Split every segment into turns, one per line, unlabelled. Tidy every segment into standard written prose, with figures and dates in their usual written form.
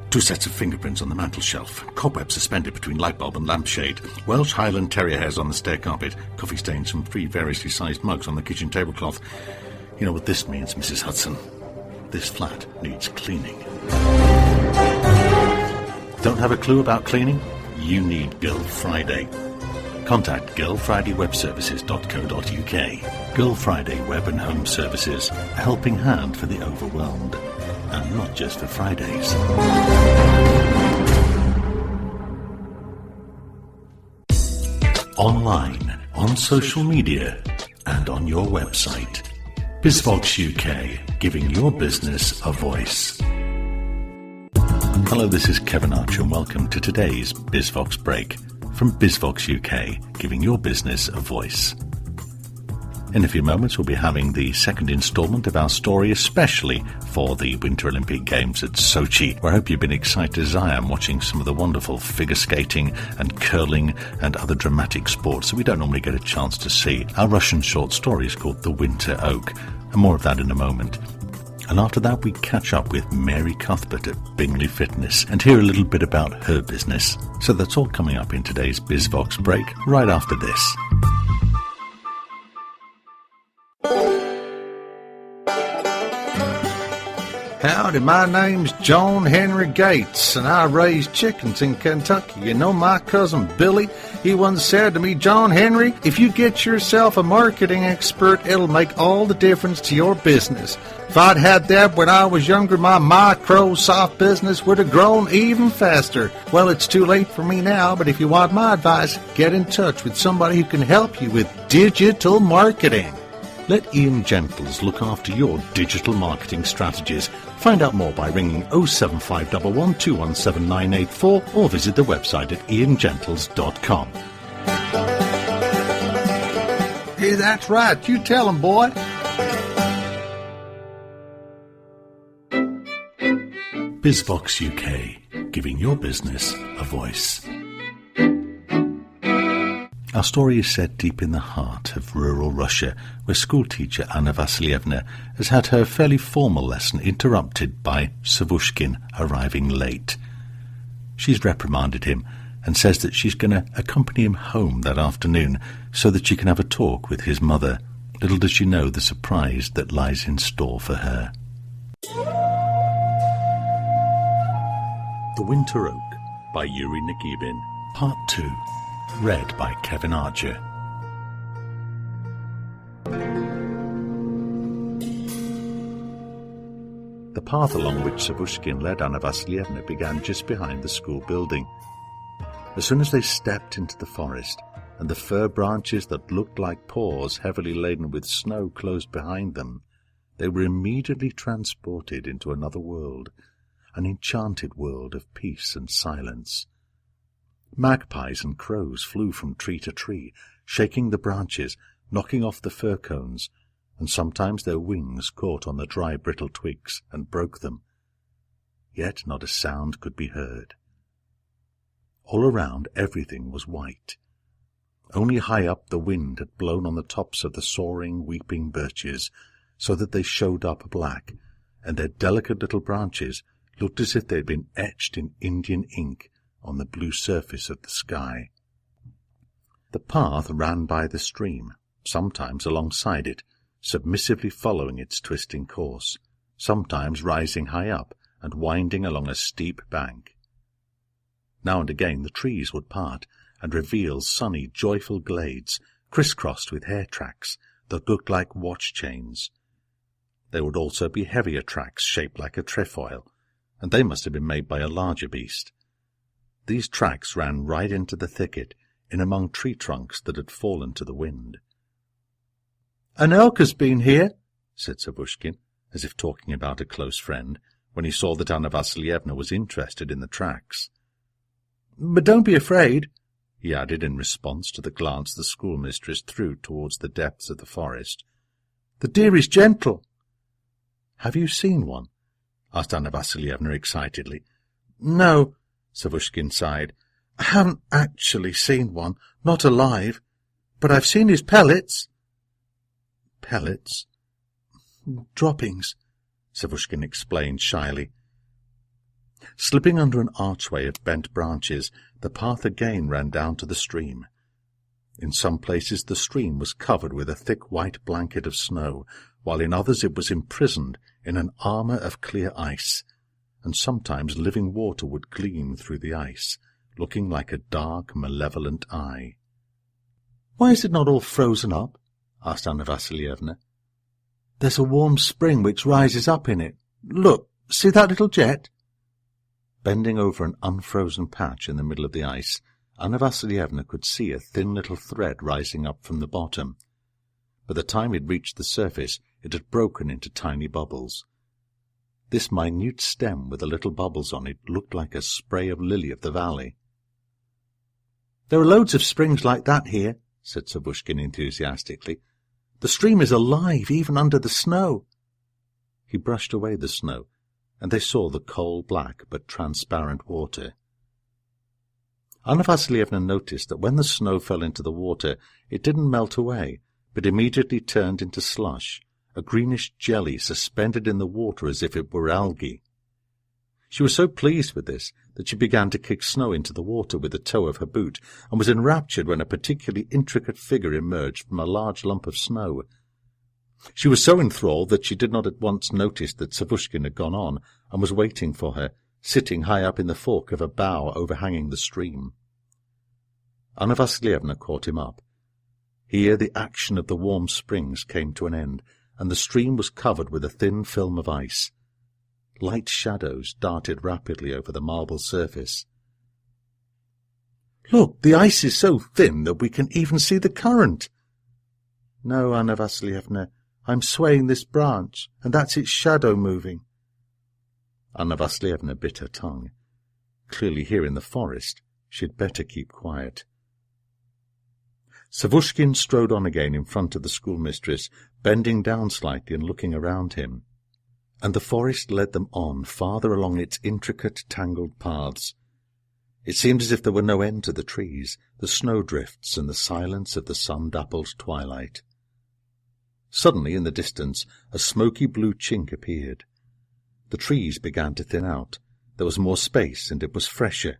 2 sets of fingerprints on the mantelshelf, cobwebs suspended between light bulb and lampshade, Welsh Highland Terrier hairs on the stair carpet, coffee stains from 3 variously sized mugs on the kitchen tablecloth. You know what this means, Mrs. Hudson? This flat needs cleaning. Don't have a clue about cleaning? You need Girl Friday. Contact girlfridaywebservices.co.uk. Girl Friday Web and Home Services, a helping hand for the overwhelmed. And not just for Fridays. Online, on social media, and on your website. BizVox UK, giving your business a voice. Hello, this is Kevin Archer and welcome to today's BizVoxBreak from BizVox UK, giving your business a voice. In a few moments we'll be having the second instalment of our story, especially for the Winter Olympic Games at Sochi, where I hope you've been excited as I am watching some of the wonderful figure skating and curling and other dramatic sports that we don't normally get a chance to see. Our Russian short story is called The Winter Oak, and more of that in a moment. And after that we catch up with Mary Cuthbert at Bingley Fitness and hear a little bit about her business. So that's all coming up in today's BizVox Break right after this. Howdy, my name's John Henry Gates, and I raise chickens in Kentucky. You know my cousin Billy, he once said to me, John Henry, if you get yourself a marketing expert, it'll make all the difference to your business. If I'd had that when I was younger, my Microsoft business would have grown even faster. Well, it's too late for me now, but if you want my advice, get in touch with somebody who can help you with digital marketing. Let Ian Gentles look after your digital marketing strategies. Find out more by ringing 07511 217 984 or visit the website at iangentles.com. Hey, that's right. You tell him, boy. BizVox UK, giving your business a voice. Our story is set deep in the heart of rural Russia, where schoolteacher Anna Vasilievna has had her fairly formal lesson interrupted by Savushkin arriving late. She's reprimanded him and says that she's going to accompany him home that afternoon so that she can have a talk with his mother. Little does she know the surprise that lies in store for her. The Winter Oak by Yuri Nikibin, Part 2. Read by Kevin Archer. The path along which Savushkin led Anna Vasilievna began just behind the school building. As soon as they stepped into the forest, and the fir branches that looked like paws heavily laden with snow closed behind them, they were immediately transported into another world, an enchanted world of peace and silence. Magpies and crows flew from tree to tree, shaking the branches, knocking off the fir cones, and sometimes their wings caught on the dry brittle twigs and broke them. Yet not a sound could be heard. All around everything was white. Only high up the wind had blown on the tops of the soaring, weeping birches, so that they showed up black, and their delicate little branches looked as if they had been etched in Indian ink on the blue surface of the sky. The path ran by the stream, sometimes alongside it, submissively following its twisting course, sometimes rising high up and winding along a steep bank. Now and again the trees would part and reveal sunny, joyful glades, crisscrossed with hair tracks that looked like watch chains. There would also be heavier tracks shaped like a trefoil, and they must have been made by a larger beast. These tracks ran right into the thicket, in among tree trunks that had fallen to the wind. "An elk has been here," said Savushkin, as if talking about a close friend, when he saw that Anna Vasilievna was interested in the tracks. "But don't be afraid," he added in response to the glance the schoolmistress threw towards the depths of the forest. "The deer is gentle." "Have you seen one?" asked Anna Vasilievna excitedly. "No," Savushkin sighed. "I haven't actually seen one, not alive, but I've seen his pellets." "Pellets?" "Droppings," Savushkin explained shyly. Slipping under an archway of bent branches, the path again ran down to the stream. In some places the stream was covered with a thick white blanket of snow, while in others it was imprisoned in an armour of clear ice, and sometimes living water would gleam through the ice, looking like a dark, malevolent eye. "Why is it not all frozen up?" asked Anna Vassilievna. "There's a warm spring which rises up in it. Look, see that little jet?" Bending over an unfrozen patch in the middle of the ice, Anna Vassilievna could see a thin little thread rising up from the bottom. By the time it reached the surface, it had broken into tiny bubbles. This minute stem with the little bubbles on it looked like a spray of lily of the valley. "There are loads of springs like that here," said Savushkin enthusiastically. "The stream is alive, even under the snow." He brushed away the snow, and they saw the coal-black but transparent water. Anna Vassilievna noticed that when the snow fell into the water, it didn't melt away, but immediately turned into slush, a greenish jelly suspended in the water as if it were algae. She was so pleased with this that she began to kick snow into the water with the toe of her boot, and was enraptured when a particularly intricate figure emerged from a large lump of snow. She was so enthralled that she did not at once notice that Savushkin had gone on, and was waiting for her, sitting high up in the fork of a bough overhanging the stream. Anna Vassilievna caught him up. Here the action of the warm springs came to an end, and the stream was covered with a thin film of ice. Light shadows darted rapidly over the marble surface. "Look, the ice is so thin that we can even see the current." "No, Anna Vassilievna, I'm swaying this branch, and that's its shadow moving." Anna Vassilievna bit her tongue. Clearly here in the forest she had better keep quiet. Savushkin strode on again in front of the schoolmistress, bending down slightly and looking around him, and the forest led them on farther along its intricate, tangled paths. It seemed as if there were no end to the trees, the snowdrifts, and the silence of the sun-dappled twilight. Suddenly, in the distance, a smoky blue chink appeared. The trees began to thin out. There was more space, and it was fresher.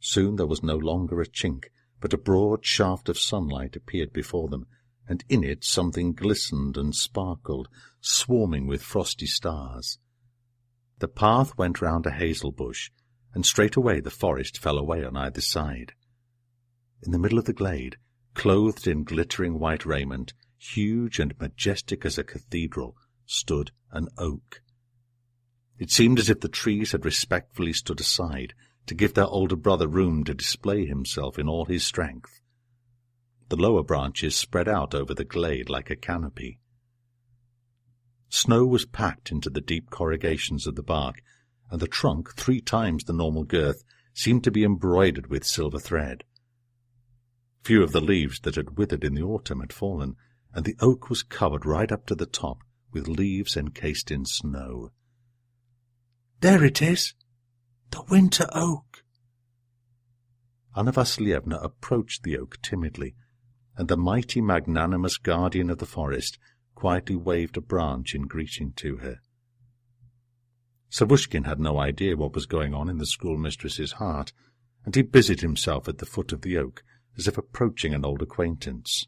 Soon there was no longer a chink, but a broad shaft of sunlight appeared before them, and in it something glistened and sparkled, swarming with frosty stars. The path went round a hazel bush, and straightway the forest fell away on either side. In the middle of the glade, clothed in glittering white raiment, huge and majestic as a cathedral, stood an oak. It seemed as if the trees had respectfully stood aside to give their older brother room to display himself in all his strength. The lower branches spread out over the glade like a canopy. Snow was packed into the deep corrugations of the bark, and the trunk, 3 times the normal girth, seemed to be embroidered with silver thread. Few of the leaves that had withered in the autumn had fallen, and the oak was covered right up to the top with leaves encased in snow. "There it is! The winter oak!" Anna Vassilievna approached the oak timidly, and the mighty magnanimous guardian of the forest quietly waved a branch in greeting to her. Savushkin had no idea what was going on in the schoolmistress's heart, and he busied himself at the foot of the oak, as if approaching an old acquaintance.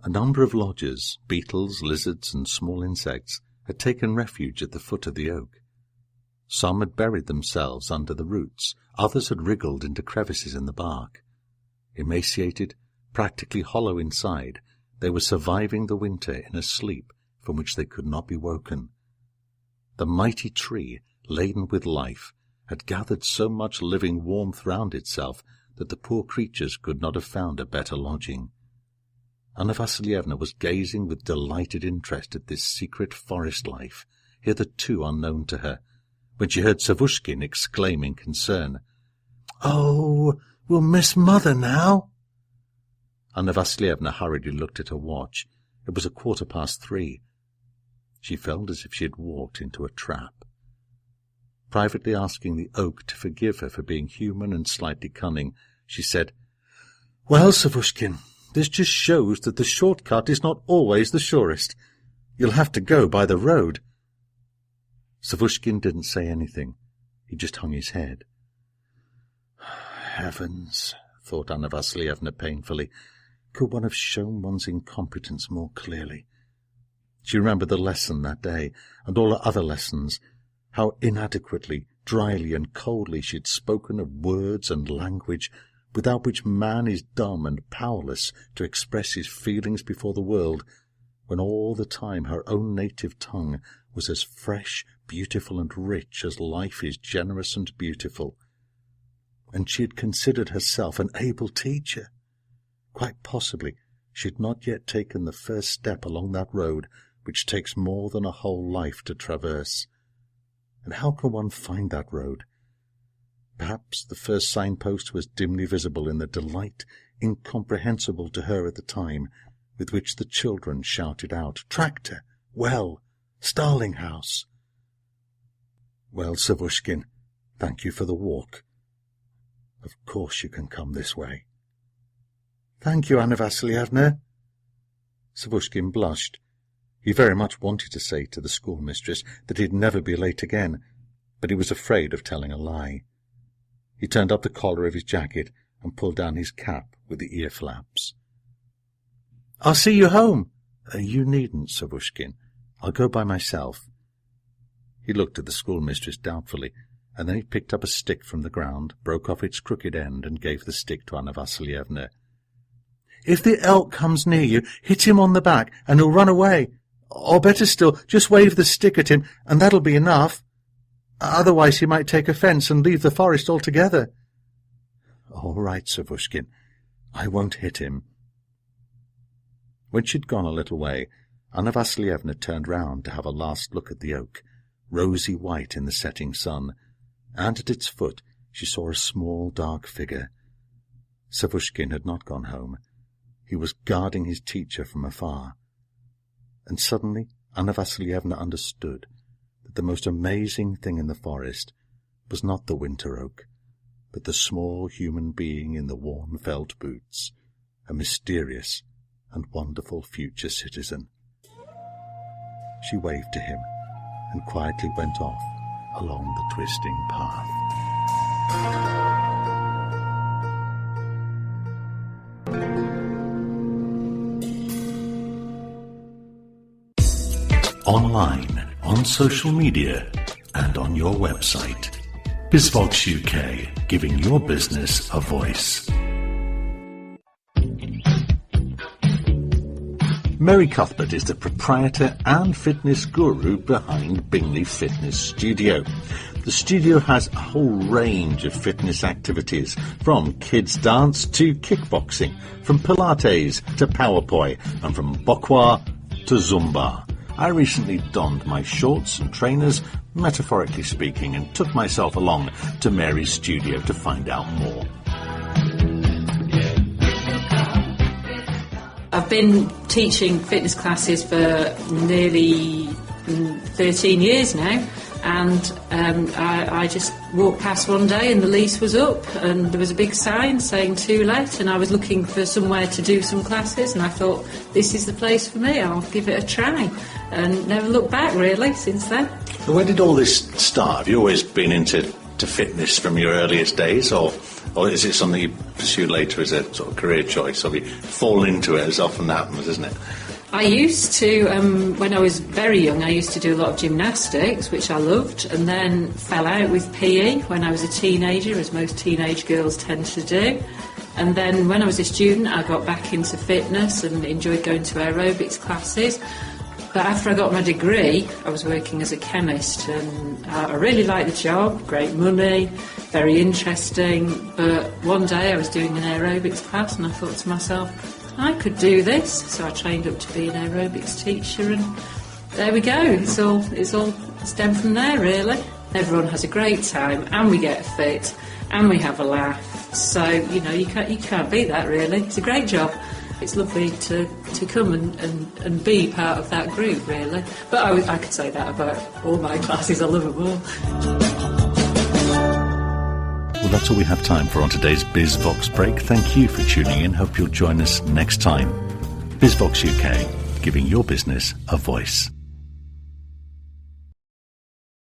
A number of lodgers, beetles, lizards, and small insects, had taken refuge at the foot of the oak. Some had buried themselves under the roots, others had wriggled into crevices in the bark. Emaciated, practically hollow inside, they were surviving the winter in a sleep from which they could not be woken. The mighty tree, laden with life, had gathered so much living warmth round itself that the poor creatures could not have found a better lodging. Anna Vassilievna was gazing with delighted interest at this secret forest life, hitherto unknown to her, when she heard Savushkin exclaim in concern, "Oh, we'll miss Mother now!" Anna Vassilievna hurriedly looked at her watch. It was 3:15. She felt as if she had walked into a trap. Privately asking the oak to forgive her for being human and slightly cunning, she said, "Well, Savushkin, this just shows that the short cut is not always the surest. You'll have to go by the road." Savushkin didn't say anything. He just hung his head. Heavens, thought Anna Vassilievna painfully. Could one have shown one's incompetence more clearly? She remembered the lesson that day, and all her other lessons, how inadequately, dryly and coldly she had spoken of words and language, without which man is dumb and powerless to express his feelings before the world, when all the time her own native tongue was as fresh, beautiful and rich as life is generous and beautiful. And she had considered herself an able teacher. Quite possibly she had not yet taken the first step along that road which takes more than a whole life to traverse. And how can one find that road? Perhaps the first signpost was dimly visible in the delight, incomprehensible to her at the time, with which the children shouted out, "Tractor! Well! Starling House!" "Well, Savushkin, thank you for the walk. Of course you can come this way." "Thank you, Anna Vassilievna." Savushkin blushed. He very much wanted to say to the schoolmistress that he'd never be late again, but he was afraid of telling a lie. He turned up the collar of his jacket and pulled down his cap with the ear flaps. "I'll see you home." "You needn't, Savushkin. I'll go by myself." He looked at the schoolmistress doubtfully, and then he picked up a stick from the ground, broke off its crooked end, and gave the stick to Anna Vassilievna. "If the elk comes near you, hit him on the back, and he'll run away. Or better still, just wave the stick at him, and that'll be enough. Otherwise he might take offence and leave the forest altogether." "All right, Savushkin. I won't hit him." When she'd gone a little way, Anna Vassilievna turned round to have a last look at the oak, rosy white in the setting sun, and at its foot she saw a small dark figure. Savushkin had not gone home. He was guarding his teacher from afar. And suddenly Anna Vassilievna understood that the most amazing thing in the forest was not the winter oak, but the small human being in the worn felt boots, a mysterious and wonderful future citizen. She waved to him and quietly went off along the twisting path. Online, on social media, and on your website. BizVox UK, giving your business a voice. Mary Cuthbert is the proprietor and fitness guru behind Bingley Fitness Studio. The studio has a whole range of fitness activities, from kids dance to kickboxing, from Pilates to power poi, and from bokwa to Zumba. I recently donned my shorts and trainers, metaphorically speaking, and took myself along to Mary's studio to find out more.
I've been teaching fitness classes for nearly 13 years now, and I just walked past one day and the lease was up and there was a big sign saying "to let," and I was looking for somewhere to do some classes, and I thought, this is the place for me, I'll give it a try, and never looked back really since then.
Where did all this start? Have you always been into fitness from your earliest days, or is it something you pursue later as a sort of career choice, or you fall into it, as often happens, isn't it?
I used to, when I was very young, I used to do a lot of gymnastics, which I loved, and then fell out with PE when I was a teenager, as most teenage girls tend to do. And then when I was a student, I got back into fitness and enjoyed going to aerobics classes. But after I got my degree, I was working as a chemist, and I really liked the job, great money, very interesting. But one day I was doing an aerobics class and I thought to myself, I could do this. So I trained up to be an aerobics teacher, and there we go. It's all stemmed from there, really. Everyone has a great time, and we get fit, and we have a laugh. So, you can't beat that, really. It's a great job. It's lovely to come and be part of that group, really. But I could say that about all my classes. I love them all.
Well, that's all we have time for on today's BizVoxBreak. Thank you for tuning in. Hope you'll join us next time. BizVox UK, giving your business a voice.